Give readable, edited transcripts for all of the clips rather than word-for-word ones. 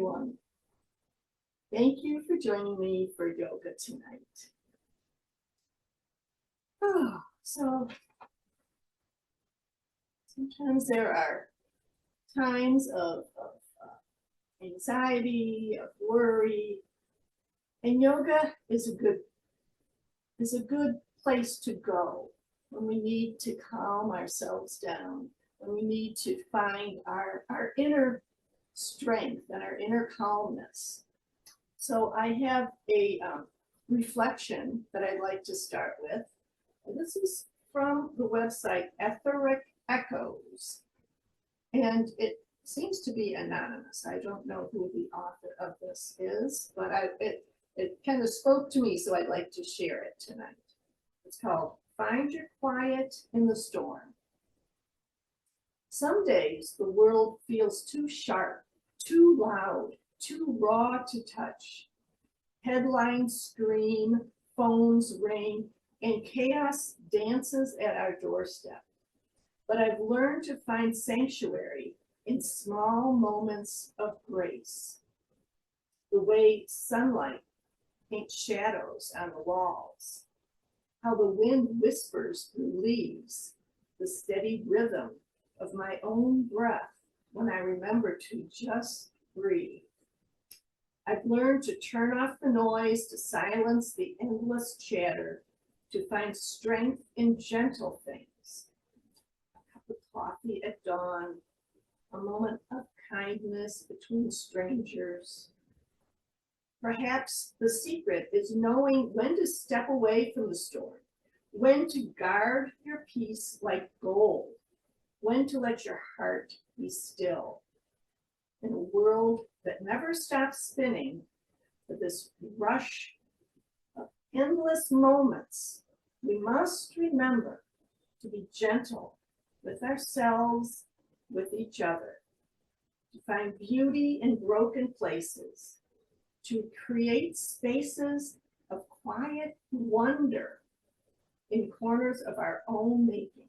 everyone. Thank you for joining me for yoga tonight. So sometimes there are times of anxiety, of worry, and yoga is a good place to go when we need to calm ourselves down, when we need to find our inner strength and our inner calmness. So I have a reflection that I'd like to start with. And this is from the website Etheric Echoes. And it seems to be anonymous. I don't know who the author of this is, but it kind of spoke to me, so I'd like to share it tonight. It's called Find Your Quiet in the Storm. Some days the world feels too sharp, too loud, too raw to touch. Headlines scream, phones ring, and chaos dances at our doorstep. But I've learned to find sanctuary in small moments of grace. The way sunlight paints shadows on the walls, how the wind whispers through leaves, the steady rhythm of my own breath when I remember to just breathe. I've learned to turn off the noise, to silence the endless chatter, to find strength in gentle things. A cup of coffee at dawn, a moment of kindness between strangers. Perhaps the secret is knowing when to step away from the storm, when to guard your peace like gold, when to let your heart be still. In a world that never stops spinning, with this rush of endless moments, we must remember to be gentle with ourselves, with each other, to find beauty in broken places, to create spaces of quiet wonder in corners of our own making.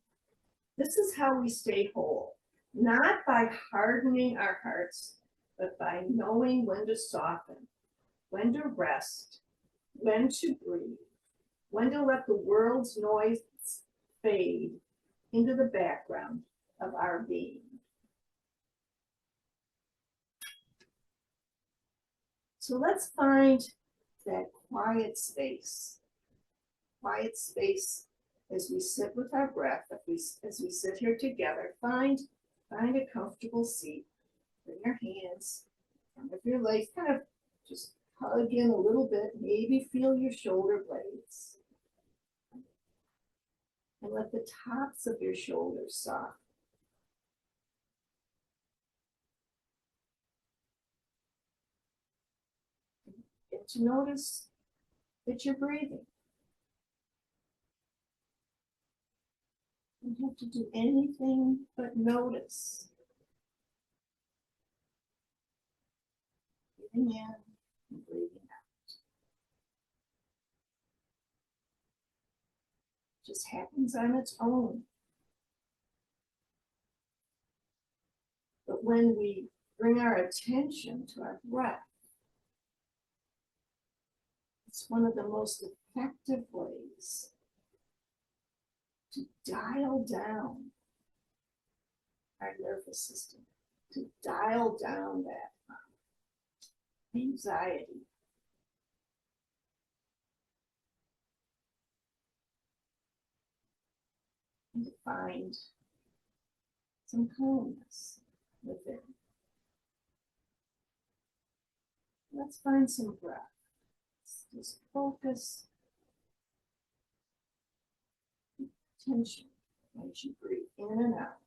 This is how we stay whole, not by hardening our hearts, but by knowing when to soften, when to rest, when to breathe, when to let the world's noise fade into the background of our being. So let's find that quiet space as we sit with our breath, as we sit here together. Find a comfortable seat. Bring your hands in front of your legs, kind of just hug in a little bit, maybe feel your shoulder blades. And let the tops of your shoulders soften. Get to notice that you're breathing. You don't have to do anything but notice. Breathing in and breathing out. It just happens on its own. But when we bring our attention to our breath, it's one of the most effective ways to dial down our nervous system, to dial down that anxiety. And to find some calmness within. Let's find some breath. Just focus attention as you breathe in and out.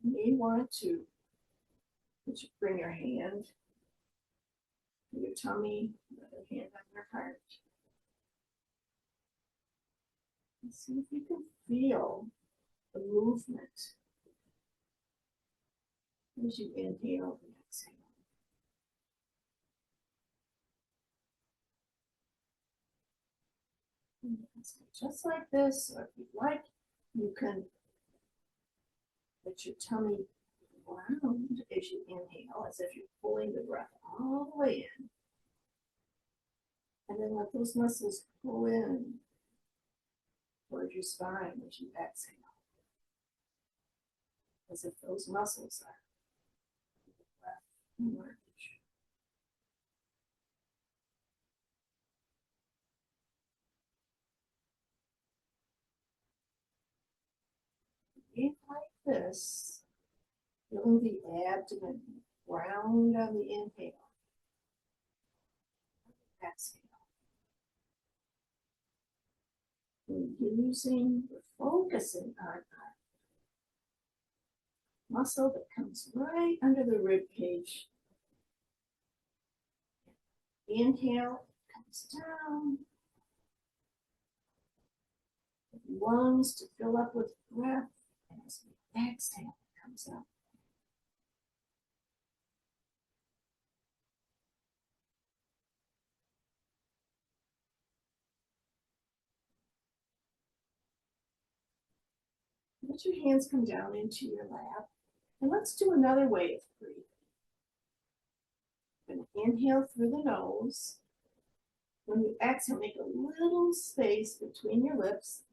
You may want to bring your hand to your tummy, another hand on your heart. And see if you can feel the movement as you inhale and exhale. Just like this, or if you'd like, you can let your tummy round as you inhale, as if you're pulling the breath all the way in. And then let those muscles pull in towards your spine as you exhale. As if those muscles are the breath emerge. Breathe like this, feeling the abdomen round on the inhale. Exhale. We're using, we're focusing on our muscle that comes right under the rib cage. Inhale, comes down. Lungs to fill up with breath. And as we exhale, it comes up. Let your hands come down into your lap. And let's do another way of breathing. I'm going to inhale through the nose. When you exhale, make a little space between your lips.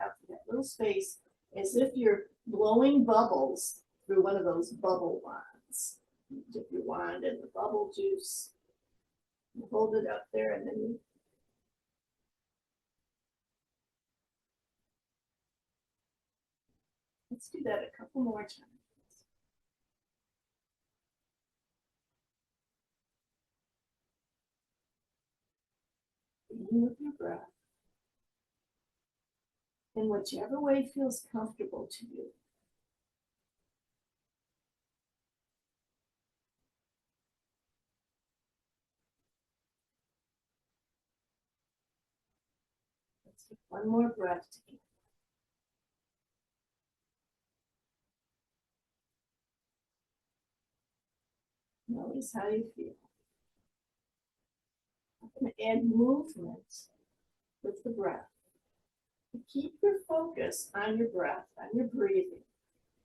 After that little space, as if you're blowing bubbles through one of those bubble wands. You dip your wand in the bubble juice. You hold it up there and then you let's do that a couple more times. In with your breath. In whichever way feels comfortable to you. Let's take one more breath together. Notice how you feel. I'm going to add movement with the breath. Keep your focus on your breath, on your breathing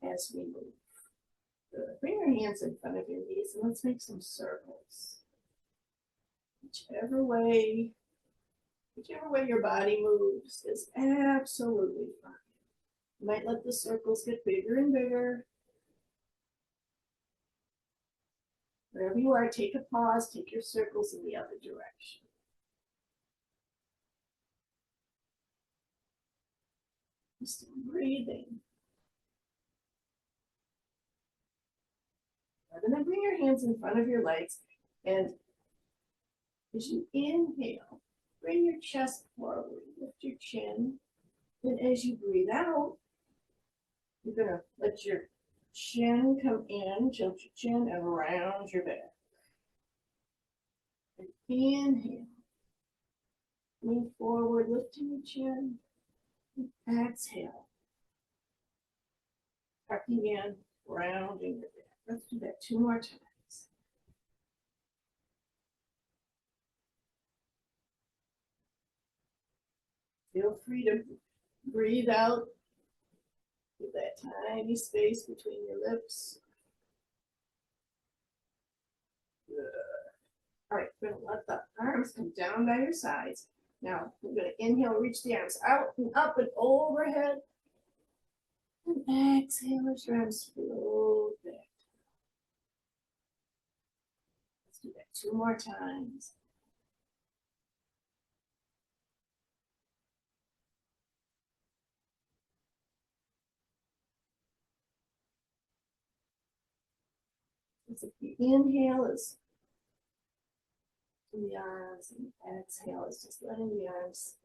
as we move. Good. Bring your hands in front of your knees and let's make some circles. Whichever way your body moves is absolutely fine. You might let the circles get bigger and bigger. Wherever you are, take a pause, take your circles in the other direction. Just breathing. And then bring your hands in front of your legs, and as you inhale, bring your chest forward, lift your chin, and as you breathe out, you're going to let your chin come in, tilt your chin, and round your back. And inhale, lean forward, lifting your chin, and exhale, tucking in, rounding your back. Let's do that 2 more times. Feel free to breathe out with that tiny space between your lips. Good. All right, we're going to let the arms come down by your sides. Now, we're going to inhale, reach the arms out and up and overhead. And exhale, let your arms float back. Let's do that 2 more times. So the inhale is in the arms, and the exhale is just letting the arms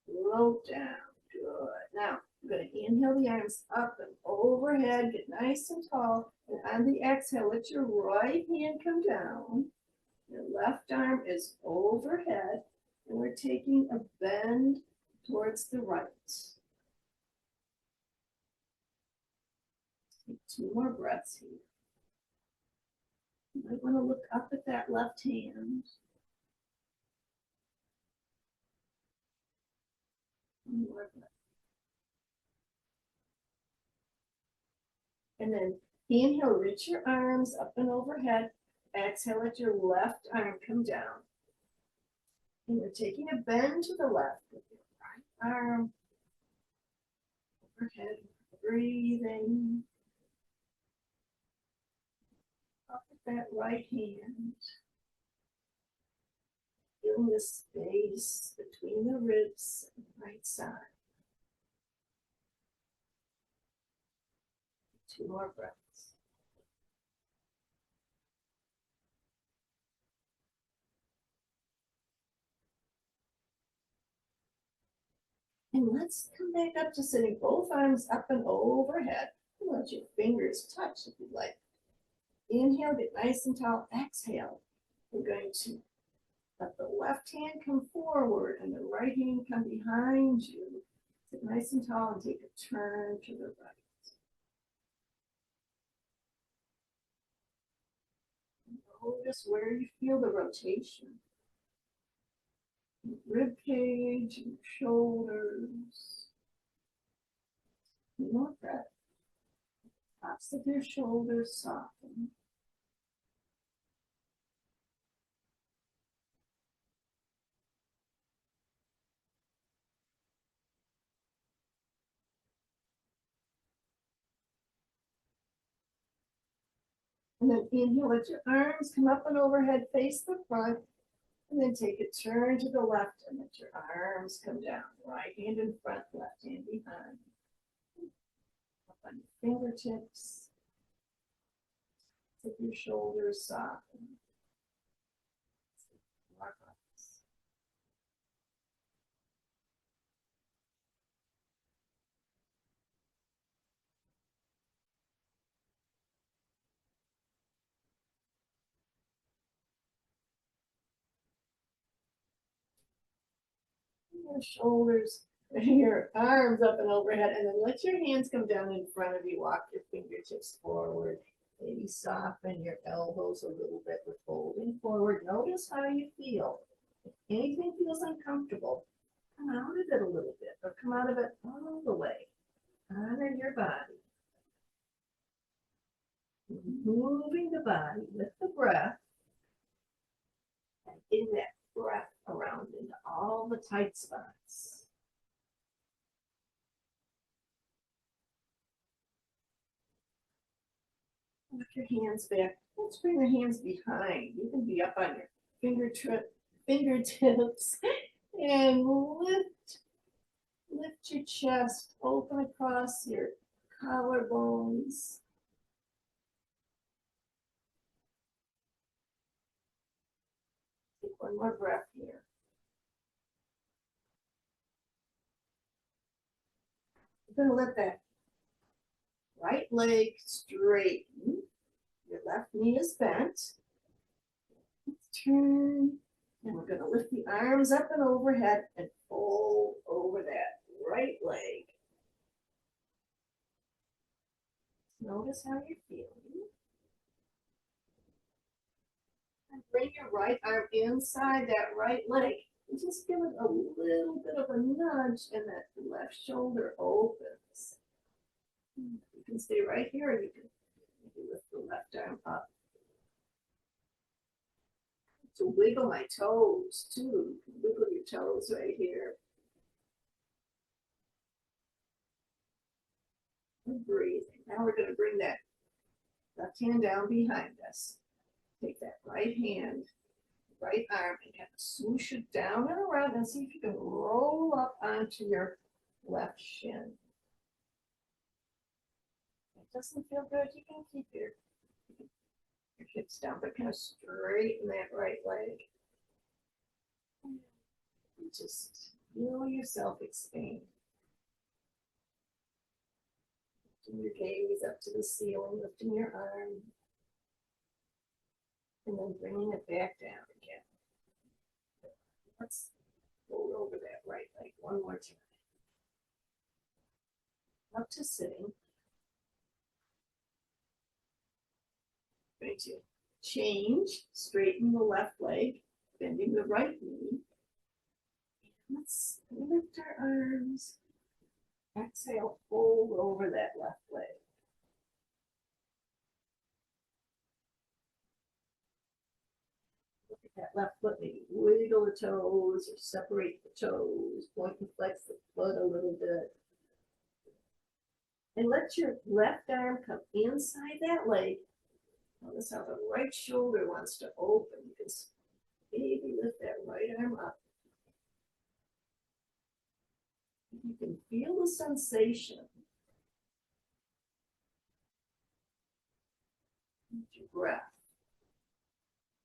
float down. Good. Now, I'm going to inhale the arms up and overhead, get nice and tall, and on the exhale, let your right hand come down. Your left arm is overhead, and we're taking a bend towards the right. Take 2 more breaths here. You might want to look up at that left hand. more breath. And then inhale, reach your arms up and overhead. Exhale, let your left arm come down. And you're taking a bend to the left with your right arm overhead, breathing. Up with that right hand. Feeling the space between the ribs and the right side. 2 more breaths. And let's come back up to sitting both arms up and overhead. And let your fingers touch if you'd like. Inhale, get nice and tall. Exhale. We're going to let the left hand come forward and the right hand come behind you. Sit nice and tall and take a turn to the right. Notice where you feel the rotation. Rib cage and shoulders. More breath. Tops of your shoulders soften. And then inhale, let your arms come up and overhead, face the front, and then take a turn to the left and let your arms come down. Right hand in front, left hand behind. Up on your fingertips. Tip your shoulders soften. More breaths. Your shoulders, your arms up and overhead, and then let your hands come down in front of you. Walk your fingertips forward. Maybe soften your elbows a little bit with folding forward. Notice how you feel. If anything feels uncomfortable, come out of it a little bit, or come out of it all the way. Honor your body. Moving the body with the breath, and in that breath around into all the tight spots. Put your hands back. Let's bring the hands behind. You can be up on your fingertips and lift your chest, open across your collarbones. Take one more breath here. You're going to let that right leg straighten. Your left knee is bent. Let's turn. And we're going to lift the arms up and overhead and fold over that right leg. Notice how you're feeling. And bring your right arm inside that right leg. And just give it a little bit of a nudge and that left shoulder opens. You can stay right here or you can lift the left arm up. To wiggle my toes too. Wiggle your toes right here. And breathing. Now we're going to bring that left hand down behind us. Take that right hand, right arm, and kind of swoosh it down and around and see if you can roll up onto your left shin. If it doesn't feel good, you can keep your hips down, but kind of straighten that right leg. And just feel yourself expand. Lifting your gaze up to the ceiling, lifting your arm, and then bringing it back down again. Let's fold over that right leg one more time. Up to sitting. Going to change, straighten the left leg, bending the right knee. Let's lift our arms. Exhale, fold over that left leg. Look at that left foot, maybe wiggle the toes or separate the toes, point and flex the foot a little bit. And let your left arm come inside that leg. Notice how the right shoulder wants to open. You can maybe lift that right arm up. You can feel the sensation. With your breath.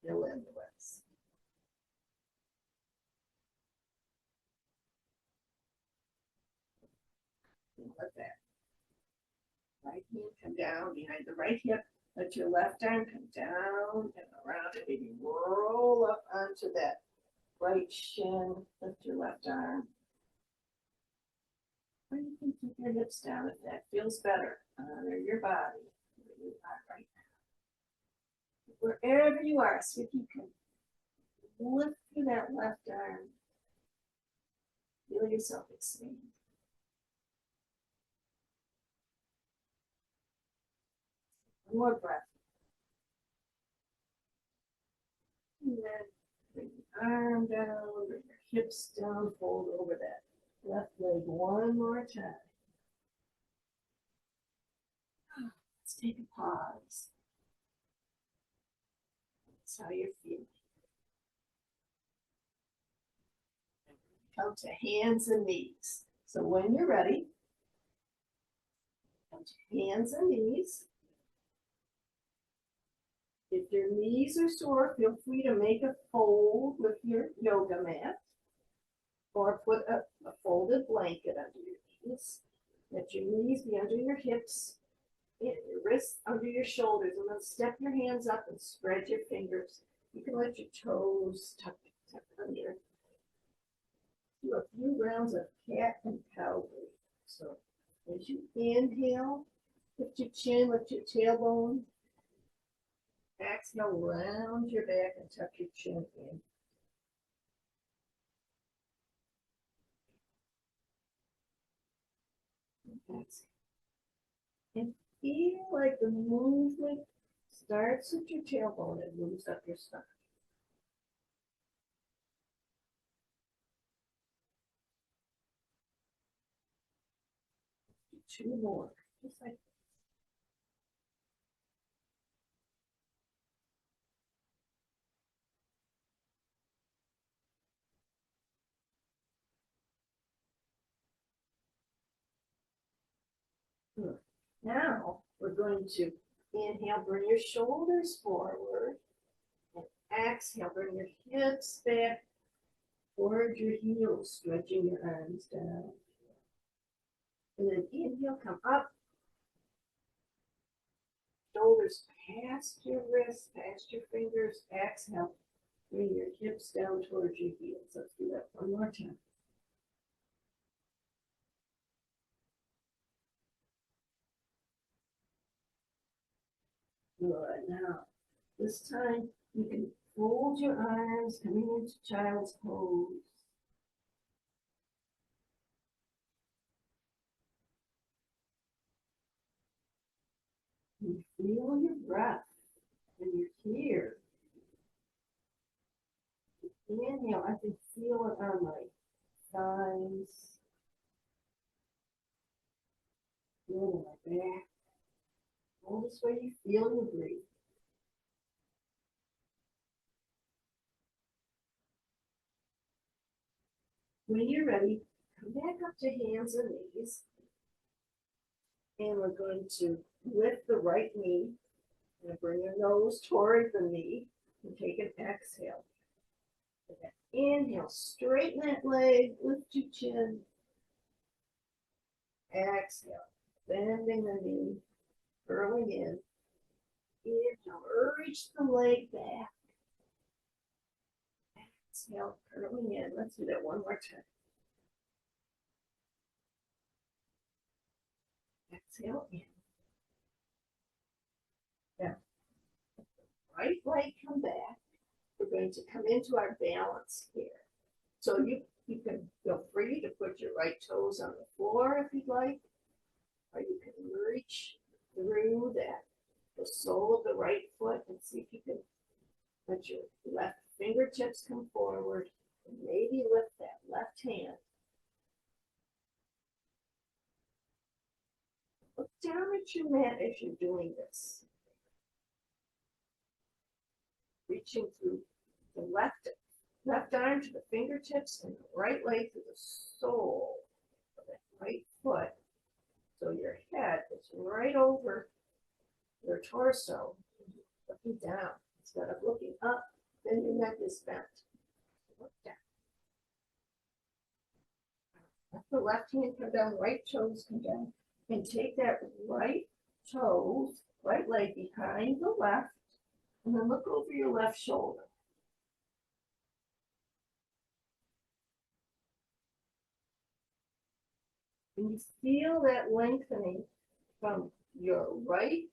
Fill in the rest. Let that right hand come down behind the right hip. Let your left arm come down and around it. Maybe roll up onto that right shin. Lift your left arm. Or you can keep your hips down if that feels better. Honor your body where you are right now. Wherever you are, see if you can lift through that left arm. Feel yourself expand. One more breath. And then bring your arm down, bring your hips down, fold over that left leg one more time. Let's take a pause. That's how you're feeling. Come to hands and knees. So when you're ready, come to hands and knees. If your knees are sore, feel free to make a fold with your yoga mat or put a folded blanket under your knees. Let your knees be under your hips and your wrists under your shoulders. And then step your hands up and spread your fingers. You can let your toes tuck under. Do a few rounds of cat and cow breathing. So as you inhale, lift your chin, lift your tailbone. Exhale, round your back and tuck your chin in. Exhale. And feel like the movement starts with your tailbone and moves up your spine. Two more, just like good. Now we're going to inhale, bring your shoulders forward, and exhale, bring your hips back toward your heels, stretching your arms down. And then inhale, come up, shoulders past your wrists, past your fingers. Exhale, bring your hips down towards your heels. Let's do that one more time. Good. Now, this time you can fold your arms, coming into child's pose. You feel your breath and you're here. Inhale, I can feel it on my thighs, feel it in my back. All this way you feel your breathe. When you're ready, come back up to hands and knees. And we're going to lift the right knee. And bring your nose toward the knee and take an exhale. Inhale, straighten that leg, lift your chin. Exhale, bending the knee, curling in. Inhale, reach the leg back. Exhale, curling in. Let's do that one more time. Exhale in. Now, right leg come back. We're going to come into our balance here. So you You can feel free to put your right toes on the floor if you'd like, or you can reach through the sole of the right foot and see if you can let your left fingertips come forward and maybe lift that left hand. Look down at your mat as you're doing this. Reaching through the left arm to the fingertips and the right leg to the sole of that right foot. So your head is right over your torso, looking down. Instead of looking up, then your neck is bent. Look down. Let the left hand come down, right toes come down, and take that right toes, right leg behind the left, and then look over your left shoulder. And you feel that lengthening from your right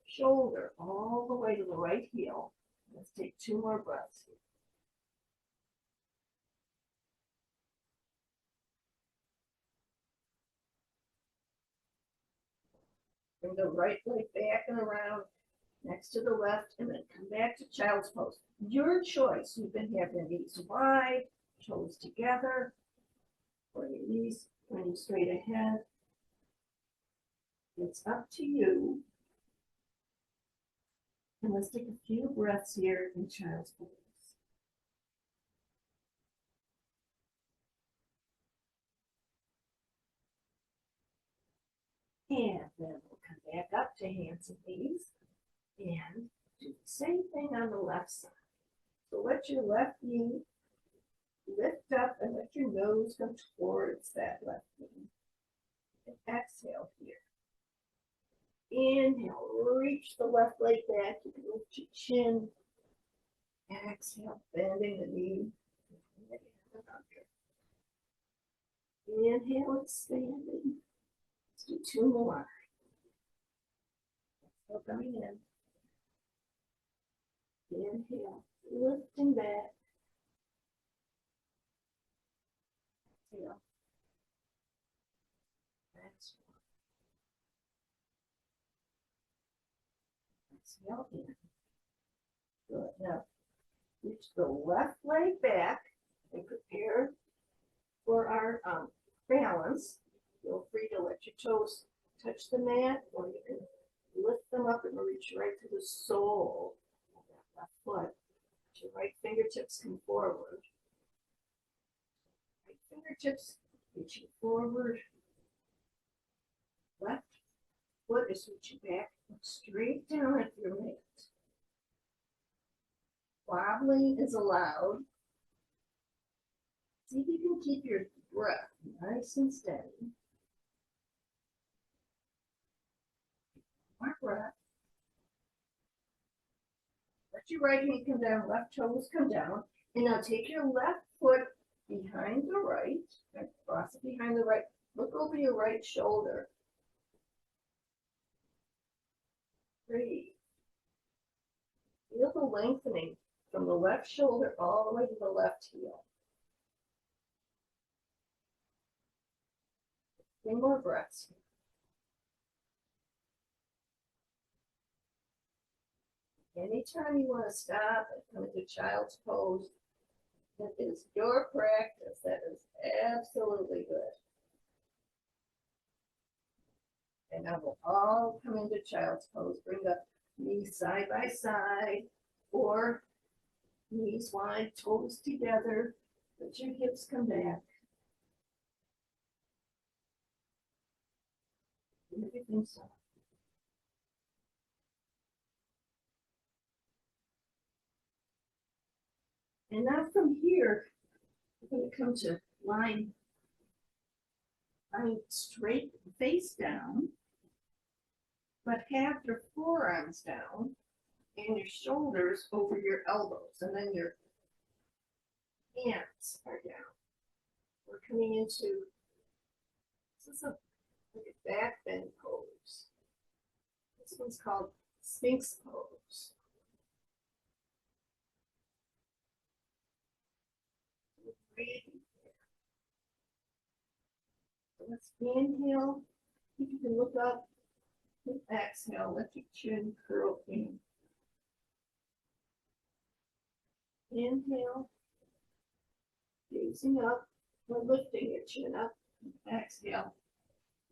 shoulder all the way to the right heel. Let's take 2 more breaths here. Bring the right leg back and around next to the left, and then come back to child's pose. Your choice. You can have your knees wide, toes together, or your knees pointing straight ahead. It's up to you. And let's take a few breaths here in child's pose. And then we'll come back up to hands and knees and do the same thing on the left side. So let your left knee lift up and let your nose come towards that left knee. And exhale here. Inhale, reach the left leg back. You can lift your chin. Exhale, bending the knee. Inhale, expanding. Let's do 2 more. Exhale, coming in. Inhale, lifting back. Exhale. That's one. Exhale in. Good. Now, reach the left leg back and prepare for our balance. Feel free to let your toes touch the mat, or you can lift them up and reach right to the sole of that left foot. Your right fingertips come forward. Right fingertips reaching forward. Left foot is reaching back. Look straight down at your mat. Wobbling is allowed. See if you can keep your breath nice and steady. More breath. Let your right hand come down, left toes come down. And now take your left foot behind the right, and cross it behind the right. Look over your right shoulder. Breathe. Feel the lengthening from the left shoulder all the way to the left heel. 3 more breaths. Anytime you want to stop and come into child's pose, that is your practice. That is absolutely good. And now we'll all come into child's pose. Bring the knees side by side, or knees wide, toes together. Let your hips come back. Everything soft. And now from here, we're going to come to lying straight face down, but have your forearms down and your shoulders over your elbows, and then your hands are down. We're coming into, this is like a back bend pose. This one's called Sphinx pose. Breathing. Let's inhale. You can look up. Exhale, let your chin curl in. Inhale, gazing up, or lifting your chin up. Exhale,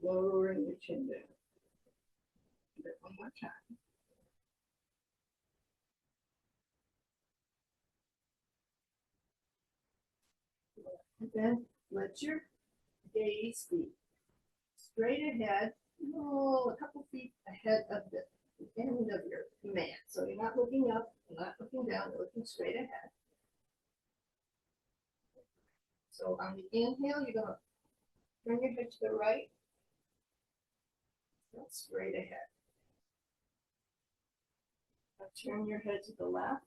lowering your chin down. Do it one more time. And then let your gaze be straight ahead, a couple feet ahead of the end of your mat. So you're not looking up, you're not looking down, you're looking straight ahead. So on the inhale, you're gonna turn your head to the right, that's straight ahead. Now turn your head to the left,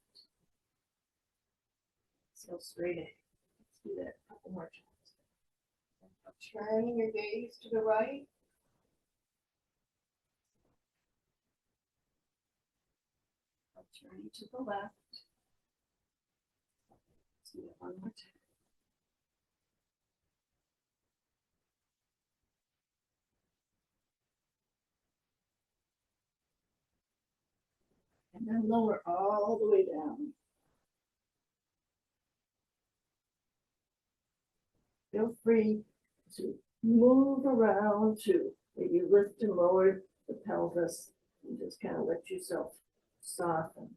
so straight ahead. Let's do that a couple more times. Now turning your gaze to the right, turning to the left. Let's do it one more time. And then lower all the way down. Feel free to move around too. Maybe lift and lower the pelvis and just kind of let yourself soften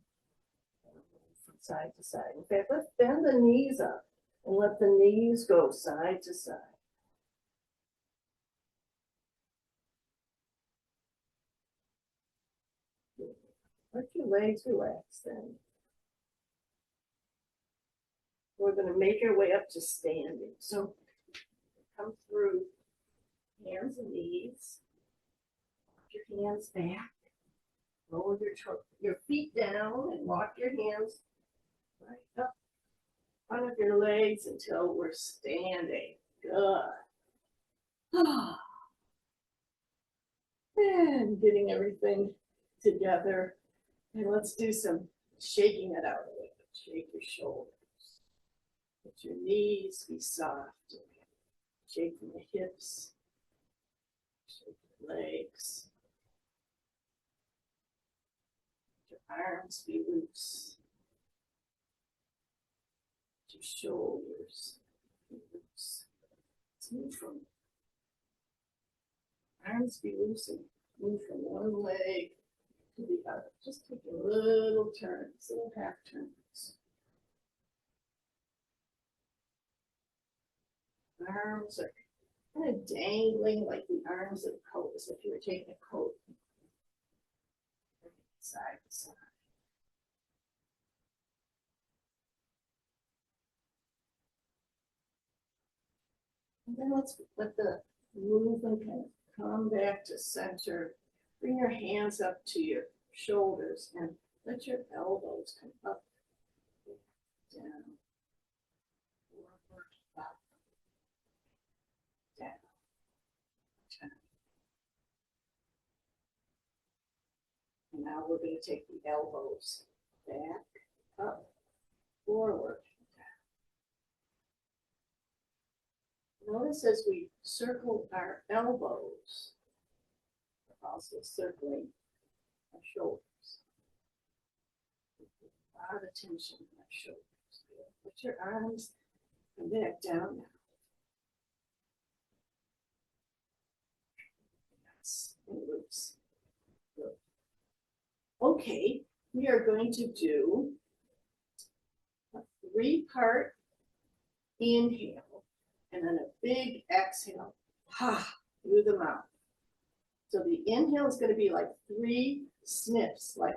from side to side. In fact, let's bend the knees up and let the knees go side to side. Let your legs relax then. We're going to make our way up to standing. So come through hands and knees. Walk your hands back. Roll your feet down and walk your hands right up front of your legs until we're standing. Good. And getting everything together. And let's do some shaking it out a little bit. Shake your shoulders. Let your knees be soft. Shaking the hips. Shake your legs. Let your arms be loose. Let your shoulders be loose. Let's move from arms be loose and move from one leg to the other. Just take a little turns, little half turns. Arms are kind of dangling like the arms of a coat, as if you were taking a coat. Side to side. And then let's let the movement kind of come back to center. Bring your hands up to your shoulders and let your elbows come up, down, forward, up, down, down. And now we're going to take the elbows back, up, forward, down. Notice as we circle our elbows, we're also circling our shoulders. A lot of tension in our shoulders. Put your arms back down now. Yes, and loose. Good. Okay, we are going to do a 3-part inhale and then a big exhale through the mouth. So the inhale is going to be like 3 sniffs, like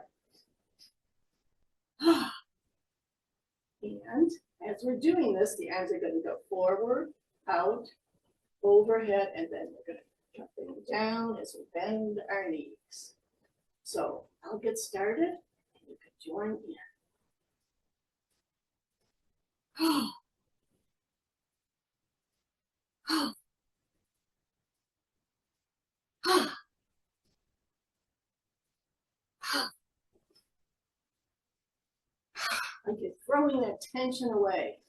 and as we're doing this, the arms are going to go forward, out, overhead, and then we're going to jump them down as we bend our knees. So I'll get started and you can join in. Like you're throwing that tension away.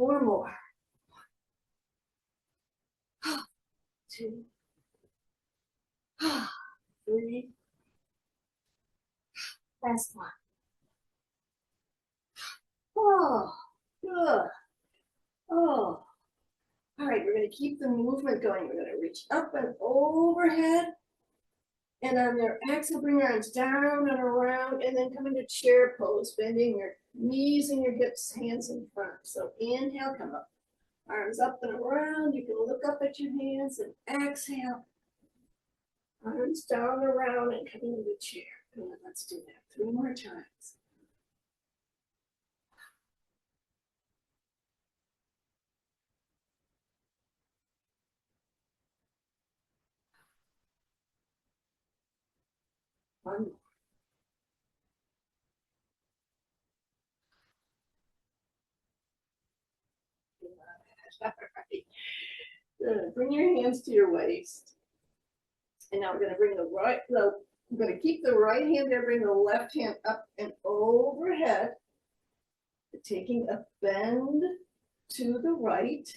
4 more. 2, 3, last one. Oh, good. Oh, all right, we're going to keep the movement going. We're going to reach up and overhead. And on your exhale, bring your arms down and around, and then come into chair pose, bending your knees and your hips, hands in front. So inhale, come up. Arms up and around. You can look up at your hands and exhale. Arms down, around, and coming into chair. Good, let's do that 3 more times. One more. All right. Good. Bring your hands to your waist. And now we're going to bring I'm going to keep the right hand there, bring the left hand up and overhead, taking a bend to the right,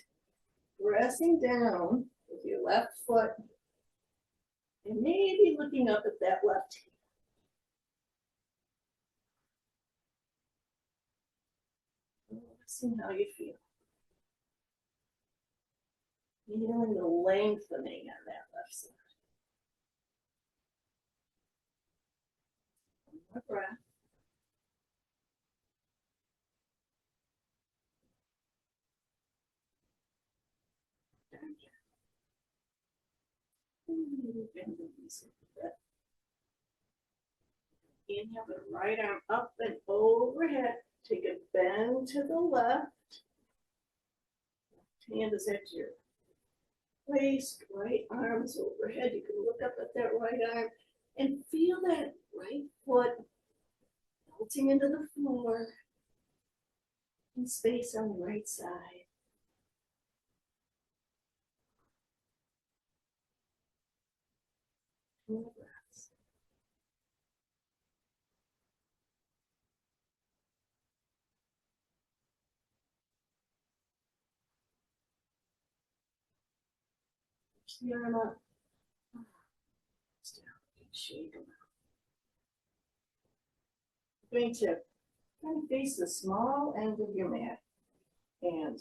pressing down with your left foot, and maybe looking up at that left hand. Let's see how you feel. Feeling the lengthening on that left side. One more breath. Bend the knees a bit. Inhale the right arm up and overhead. Take a bend to the left. Left hand is at your waist, right arm is overhead. You can look up at that right arm and feel that right foot melting into the floor and space on the right side. More breaths. Push the arm up. Shake them out. You're going to kind of face the small end of your mat. And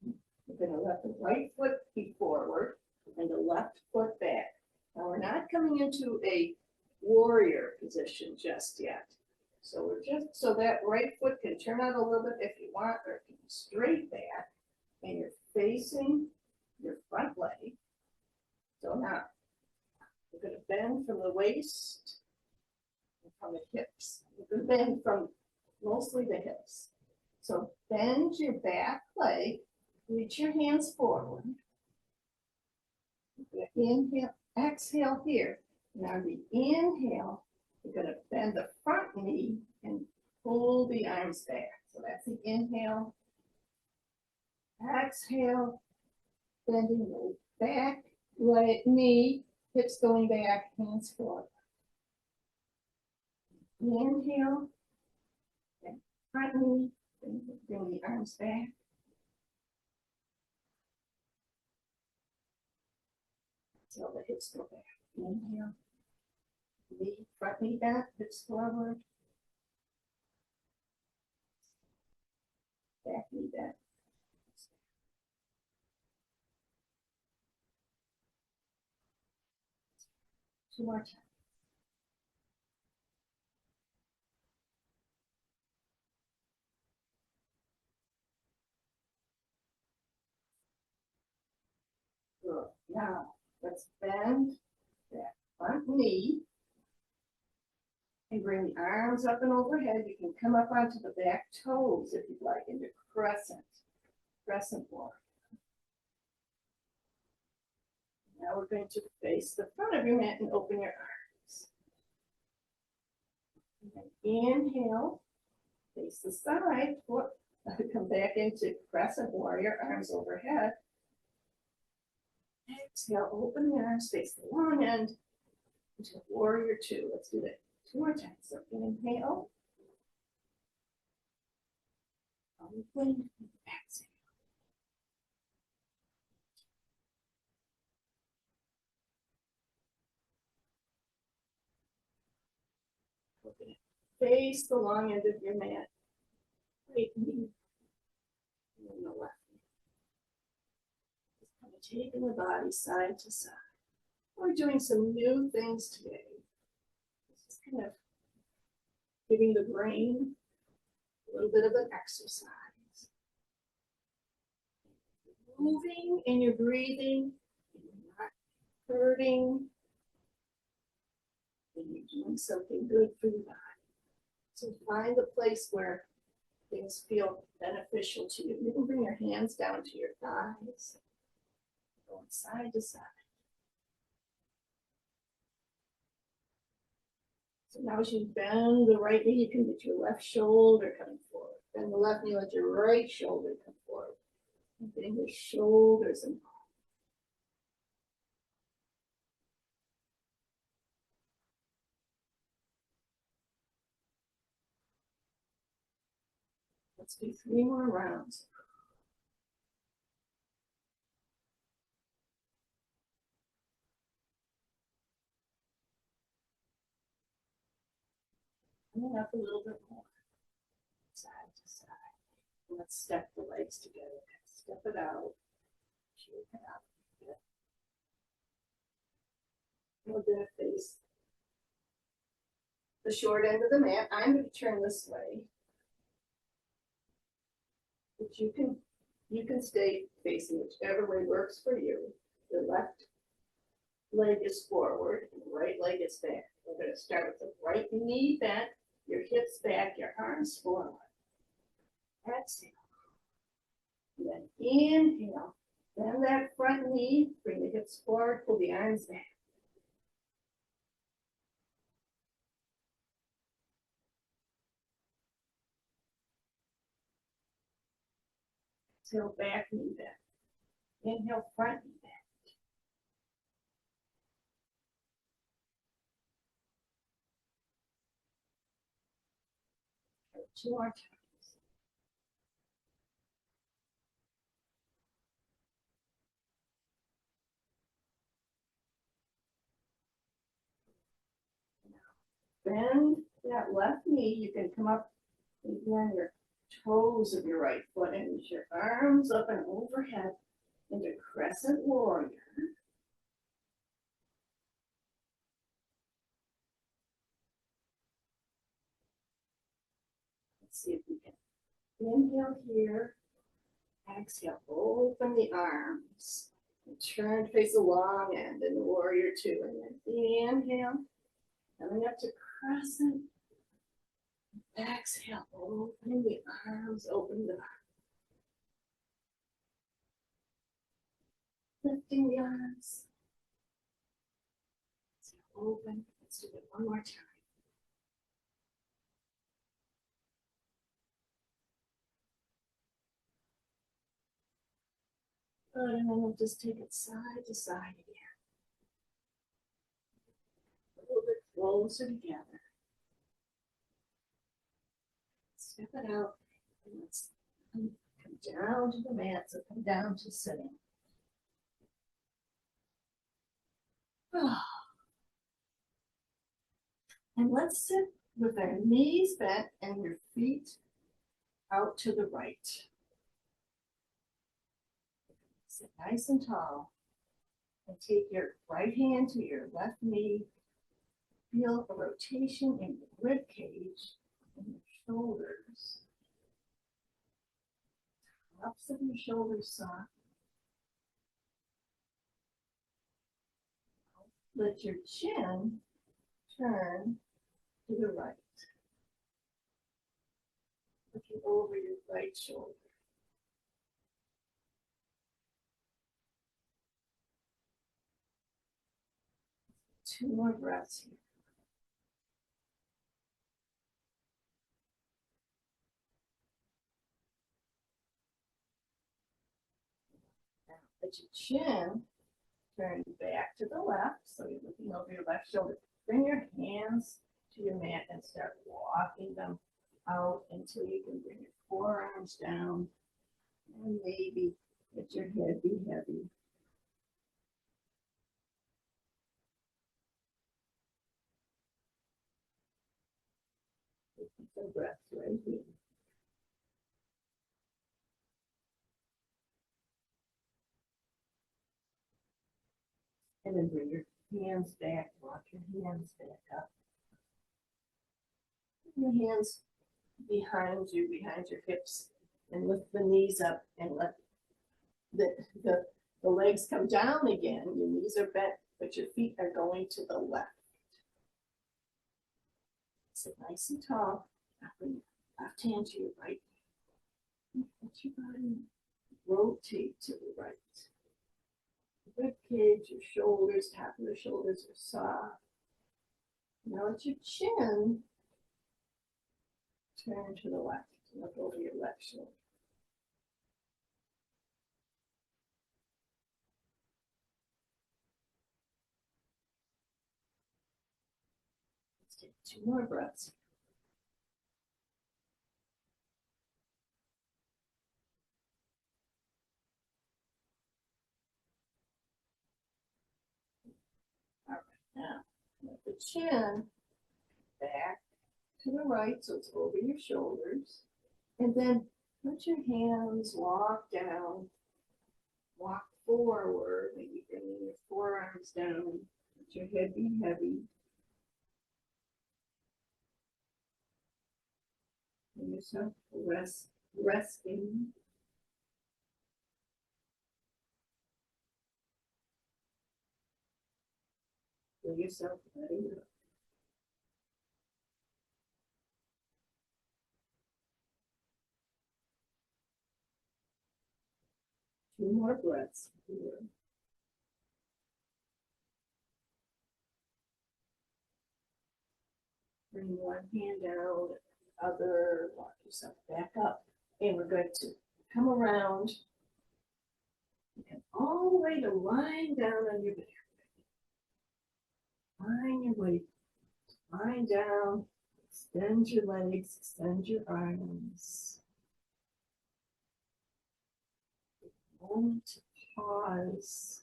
you're going to let the right foot be forward and the left foot back. Now we're not coming into a warrior position just yet. So we're just, so that right foot can turn out a little bit if you want, or it can be straight back, and you're facing your front leg. So now we're going to bend from the waist and from the hips. We're going to bend from mostly the hips. So bend your back leg, reach your hands forward. Inhale, exhale here. Now the inhale, you're going to bend the front knee and pull the arms back. So that's the inhale. Exhale, bending the back leg, knee, hips going back, hands forward. Inhale, and front knee, bring the arms back. Until the hips go back. Inhale, knee, front knee back, hips forward. Back knee back. 2 more times. Good. Now, let's bend that front knee and bring the arms up and overhead. You can come up onto the back toes if you'd like, into crescent form. Now we're going to face the front of your mat and open your arms. And inhale, face the side, foot, come back into crescent warrior, arms overhead. Exhale, open the arms, face the long end into warrior 2. Let's do that 2 more times. So inhale, Open, exhale. Open it. Face the long end of your mat. Right knee. And then the left knee. Just kind of taking the body side to side. We're doing some new things today. Just kind of giving the brain a little bit of an exercise. You're moving and you're breathing, and you're not hurting, and you're doing something good for your body. So find a place where things feel beneficial to you. You can bring your hands down to your thighs, going side to side. So now as you bend the right knee, you can get your left shoulder coming forward. Bend the left knee, let your right shoulder come forward. And getting the shoulders involved. Let's do 3 more rounds. And up a little bit more. Side to side. Let's step the legs together. Step it out. Shake it out. We're going to face the short end of the mat. I'm going to turn this way. But you can stay facing whichever way works for you. The left leg is forward and the right leg is back. We're going to start with the right knee bent, your hips back, your arms forward. Exhale. And then inhale. Bend that front knee, bring the hips forward, pull the arms back. Exhale, back knee bend. Inhale, front knee bend. 2 more times. Bend that left knee. You can come up and on your toes of your right foot and use your arms up and overhead into crescent warrior. Let's see if we can inhale here. Exhale, open the arms. And turn to face the long end in the warrior 2. And then inhale. Coming up to crescent. Exhale, open the arms, open the arms. Lifting the arms. Exhale, open. Let's do it one more time. Good, and then we'll just take it side to side again. A little bit closer together. Step it out. And let's come down to the mat, so come down to sitting. And let's sit with our knees bent and your feet out to the right. Sit nice and tall. And take your right hand to your left knee. Feel a rotation in your rib cage and your shoulders. Tops of your shoulders soft. Let your chin turn to the right. Looking over your right shoulder. Two more breaths here. Now let your chin turn back to the left, so you're looking over your left shoulder. Bring your hands to your mat and start walking them out until you can bring your forearms down and maybe let your head be heavy. Take some breaths right here. And then bring your hands back, walk your hands back up. Your hands behind you, behind your hips, and lift the knees up and let the legs come down again. Your knees are bent, but your feet are going to the left. Sit nice and tall. Bring your left hand to your right. Let your body rotate to the right. Rib cage, your shoulders, top of your shoulders are soft. Now let your chin turn to the left. Look over your left shoulder. Let's take 2 more breaths. All right, now let the chin back to the right, so it's over your shoulders. And then let your hands walk down, walk forward, maybe bringing your forearms down, let your head be heavy. Give yourself resting. Feel yourself letting go. Two more breaths here. Bring one hand down, other, walk yourself back up. And we're going to come around and all the way to lying down on your back. Find your way, lying down, extend your legs, extend your arms. Moment to pause.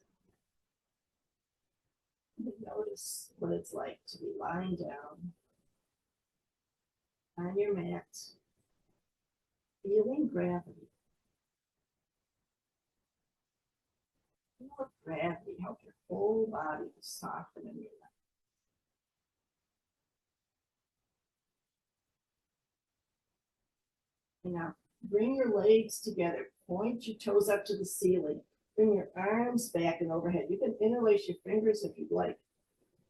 And notice what it's like to be lying down on your mat, feeling gravity. Feel gravity help your whole body to soften and relax. And now bring your legs together, point your toes up to the ceiling, bring your arms back and overhead. You can interlace your fingers if you'd like.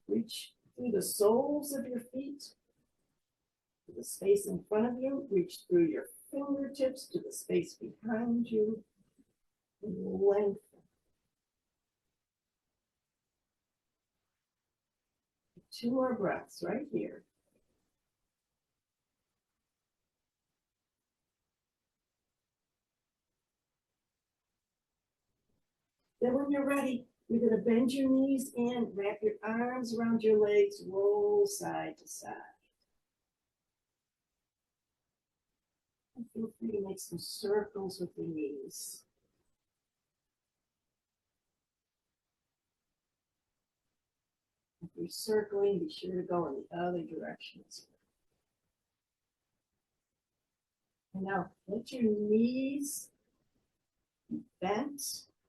Reach through the soles of your feet to the space in front of you. Reach through your fingertips to the space behind you. And lengthen. Two more breaths right here. Then when you're ready, you're going to bend your knees in, wrap your arms around your legs, roll side to side. And feel free to make some circles with your knees. If you're circling, be sure to go in the other direction as well. And now let your knees be bent.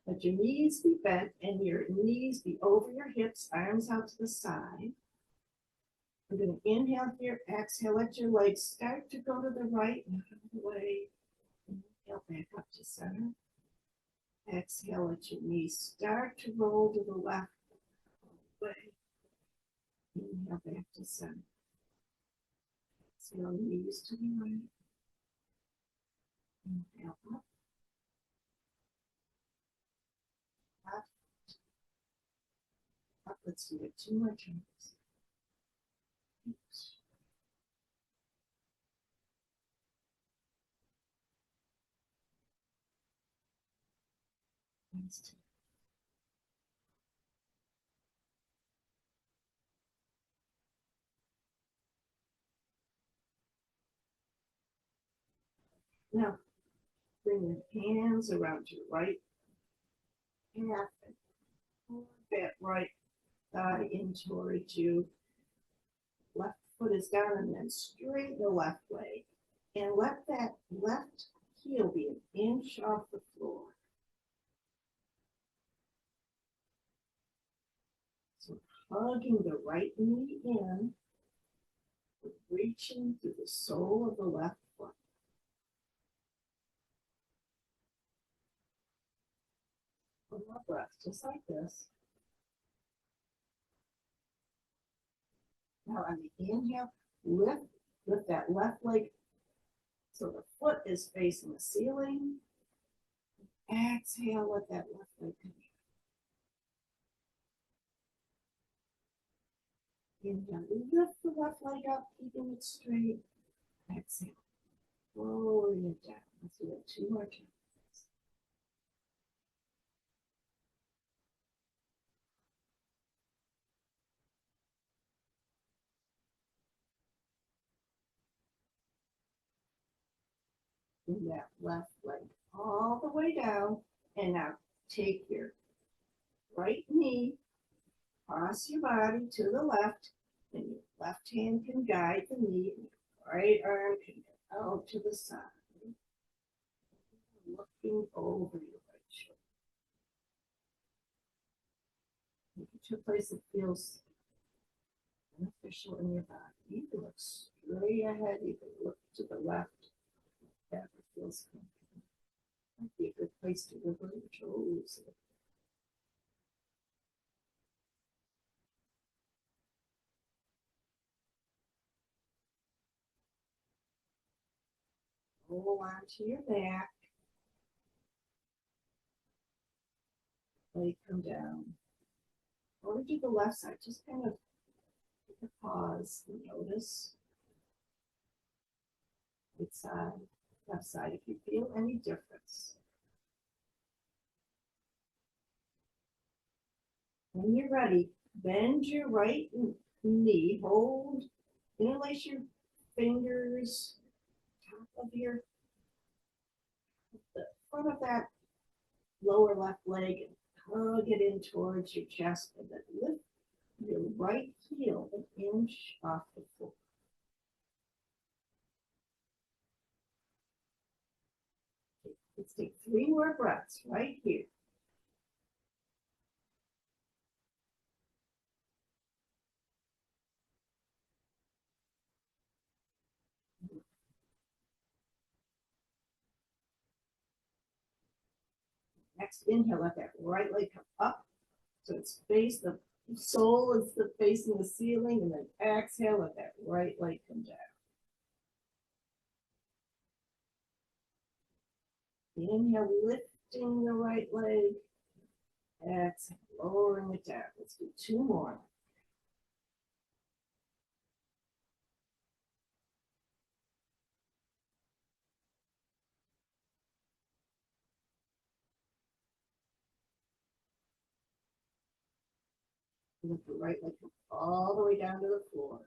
Let your knees be bent and your knees be over your hips, arms out to the side. We're going to inhale here, exhale, let your legs start to go to the right and out of the way. Inhale back up to center. Exhale, let your knees start to roll to the left. Way. Inhale back to center. Exhale, knees to the right. Inhale up. Up. Up. Let's do it 2 more times. Nice. Now, bring your hands around your right calf and pull that right thigh in towards you. Left foot is down and then straighten the left leg. And let that left heel be an inch off the floor. So hugging the right knee in, reaching through the sole of the left foot. One more breath, just like this. Now on the inhale, lift that left leg so the foot is facing the ceiling. Exhale, let that left leg come in. Inhale, lift the left leg up, keeping it straight. Exhale, lowering it down. Let's do it 2 more times. Bring that left leg all the way down. And now take your right knee, cross your body to the left, and your left hand can guide the knee, and your right arm can go out to the side. Looking over your right shoulder. Make it to a place that feels beneficial in your body. You can look straight ahead, you can look to the left, whatever feels comfortable. Might be a good place to wiggle your toes. Roll onto your back. Leg come down. Or do the left side. Just kind of take a pause and notice. Right side, left side. If you feel any difference. When you're ready, bend your right knee. Hold, interlace your fingers, top of your, the front of that lower left leg, and hug it in towards your chest, and then lift your right heel an inch off the floor. Let's take 3 more breaths right here. Next inhale, let that right leg come up. So it's the sole is facing the ceiling, and then exhale, let that right leg come down. Inhale, lifting the right leg. Exhale, lowering it down. Let's do 2 more. Lift the right leg all the way down to the floor.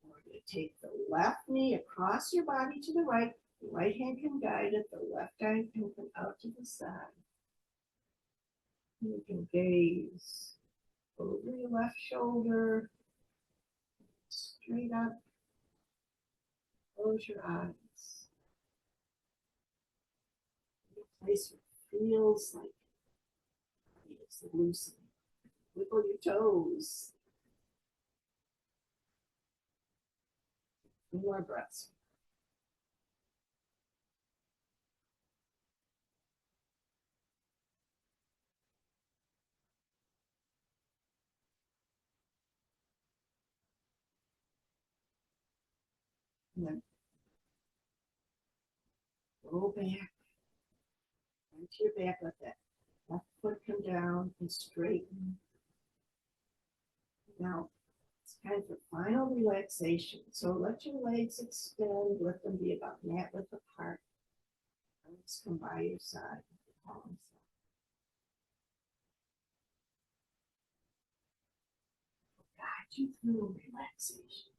And we're going to take the left knee across your body to the right. The right hand can guide it. The left eye can come out to the side. You can gaze over your left shoulder, straight up. Close your eyes. A place where it feels like it's loosening. Wiggle your toes. 2 more breaths. And then go back onto your back, let that left foot come down and straighten. Now it's time for final relaxation. So let your legs extend, let them be about mat width apart. Let's come by your side. Guide you through relaxation.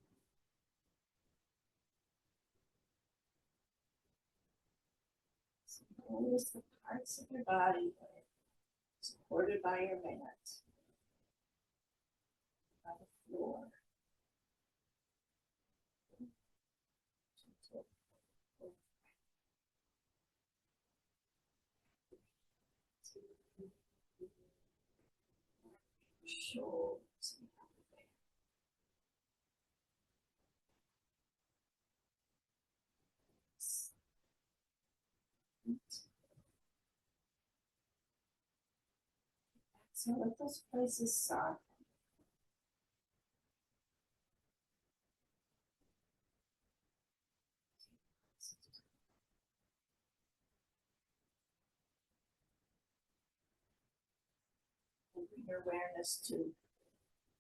Notice the parts of your body that are supported by your mat, by the floor. Shoulders. So let those places soften. And bring your awareness to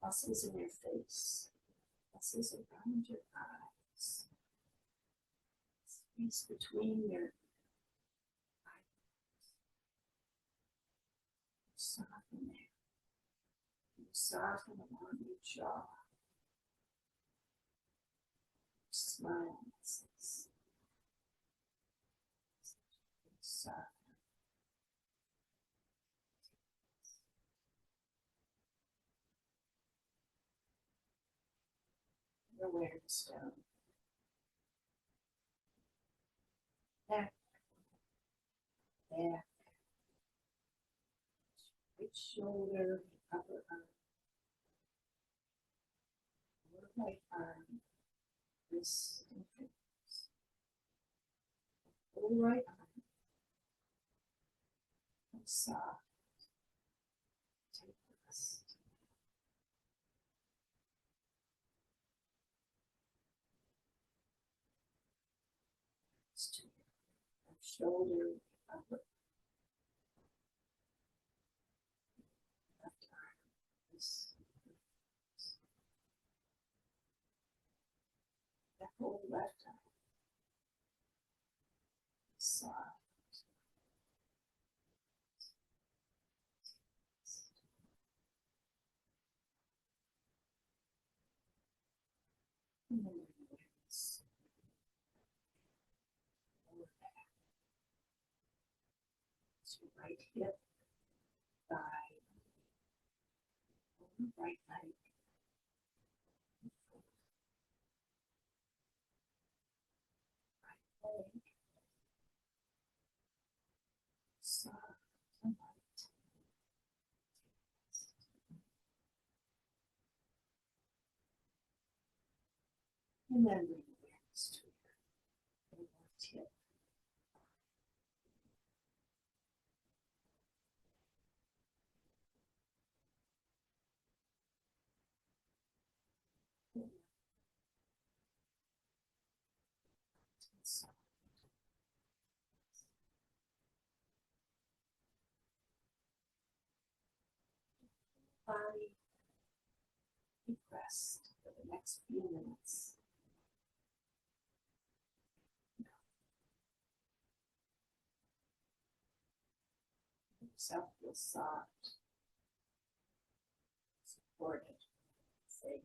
muscles in your face, muscles around your eyes, space between your eyes. Soften there. Soften along your jaw. Smile muscles. Soften. Your awareness down. Back. Back. Right shoulder, upper arm. Lower right arm. Wrist and fingers. Lower right arm. And soft. Take a rest. To your shoulder, upper left arm. Wrist. That whole left arm. Soft. And then awareness. Lower back. To right hip, thigh, lower right leg. Right leg. Soft and light. And then bring awareness to your left hip. Soft. Body, deep rest for the next few minutes. Make yourself feel soft, supported, safe.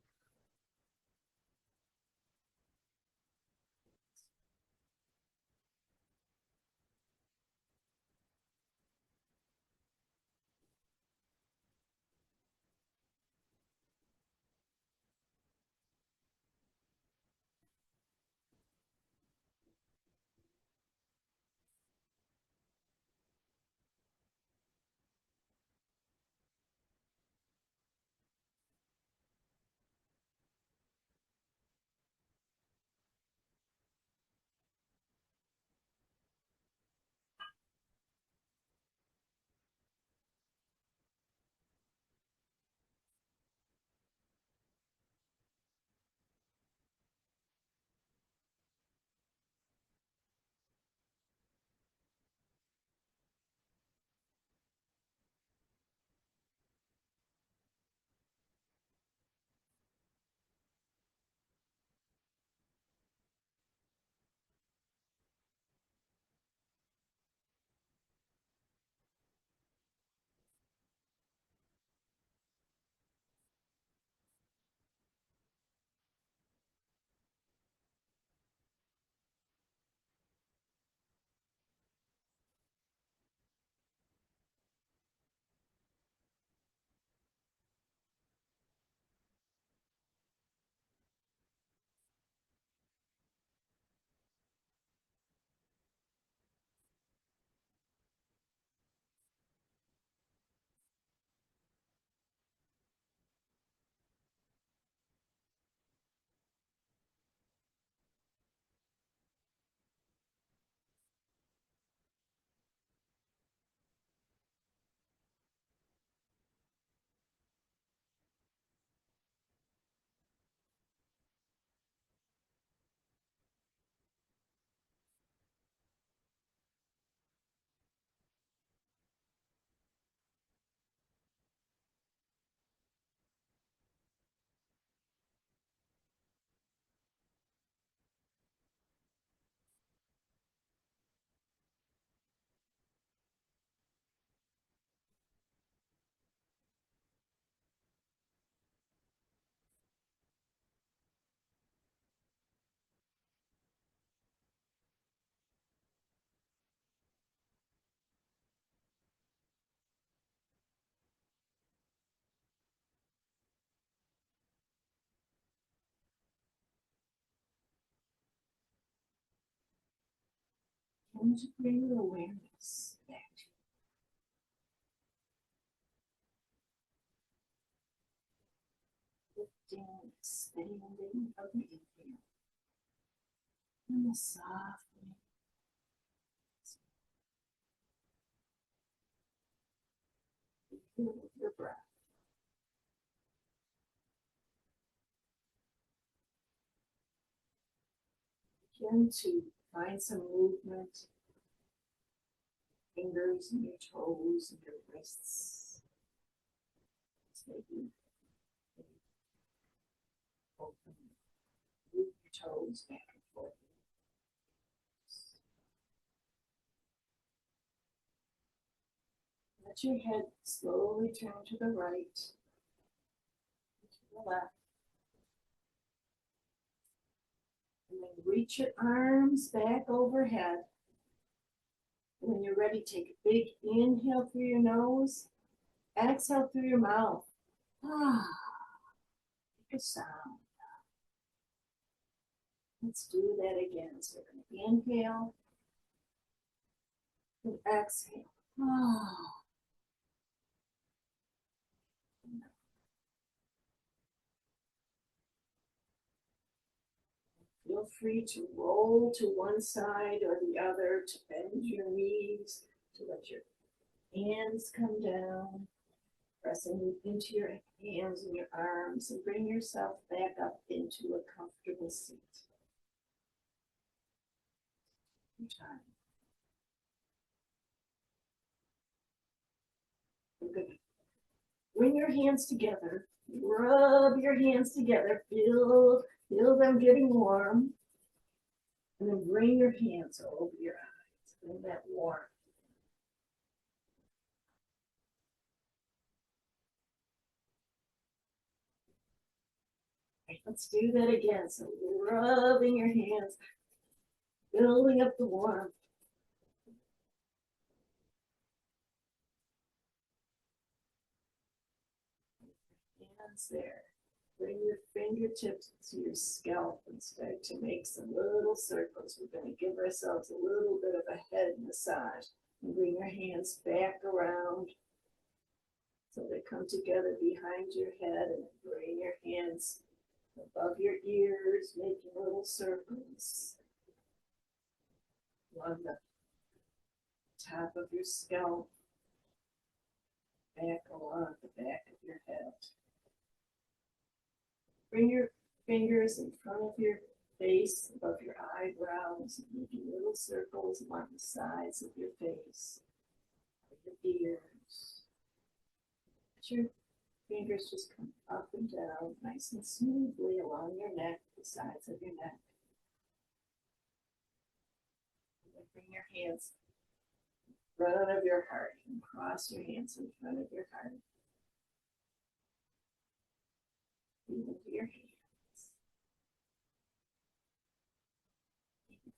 And bring your awareness back to lifting, expanding of the inhale. And the softening. Feel your breath. Begin to find some movement. Fingers and your toes and your wrists. Maybe open, move your toes back and forth. Let your head slowly turn to the right, to the left. And then reach your arms back overhead. When you're ready, take a big inhale through your nose, exhale through your mouth. Make a sound. Let's do that again. So we're going to inhale and exhale. Feel free to roll to one side or the other, to bend your knees, to let your hands come down, pressing into your hands and your arms, and bring yourself back up into a comfortable seat. Time. Good. Bring your hands together, rub your hands together, feel them getting warm, and then bring your hands over your eyes, bring that warmth. Right, let's do that again. So rubbing your hands, building up the warmth. Hands there. Bring your fingertips to your scalp and start to make some little circles. We're going to give ourselves a little bit of a head massage. And bring your hands back around so they come together behind your head, and bring your hands above your ears, making little circles along the top of your scalp, back along the back of your head. Bring your fingers in front of your face, above your eyebrows, making little circles along the sides of your face, your ears. Let your fingers just come up and down, nice and smoothly along your neck, the sides of your neck. And then bring your hands in front of your heart and cross your hands in front of your heart. Into your hands.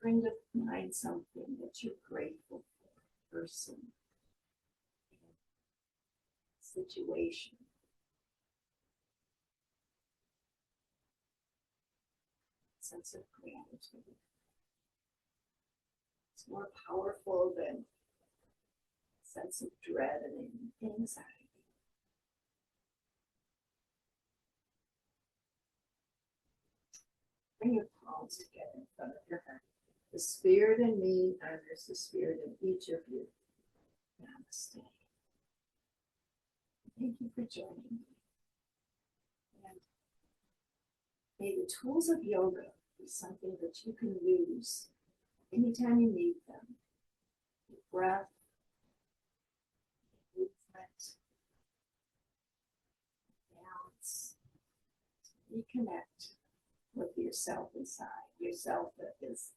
Bring to mind something that you're grateful for, person, situation. Sense of gratitude. It's more powerful than a sense of dread and anxiety. Bring your palms together in front of your heart. The spirit in me honors the spirit in each of you. Namaste. Thank you for joining me. And may the tools of yoga be something that you can use anytime you need them. Your breath, movement, balance, reconnect with yourself inside, yourself that is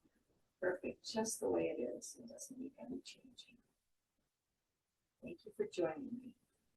perfect just the way it is and doesn't need any changing. Thank you for joining me.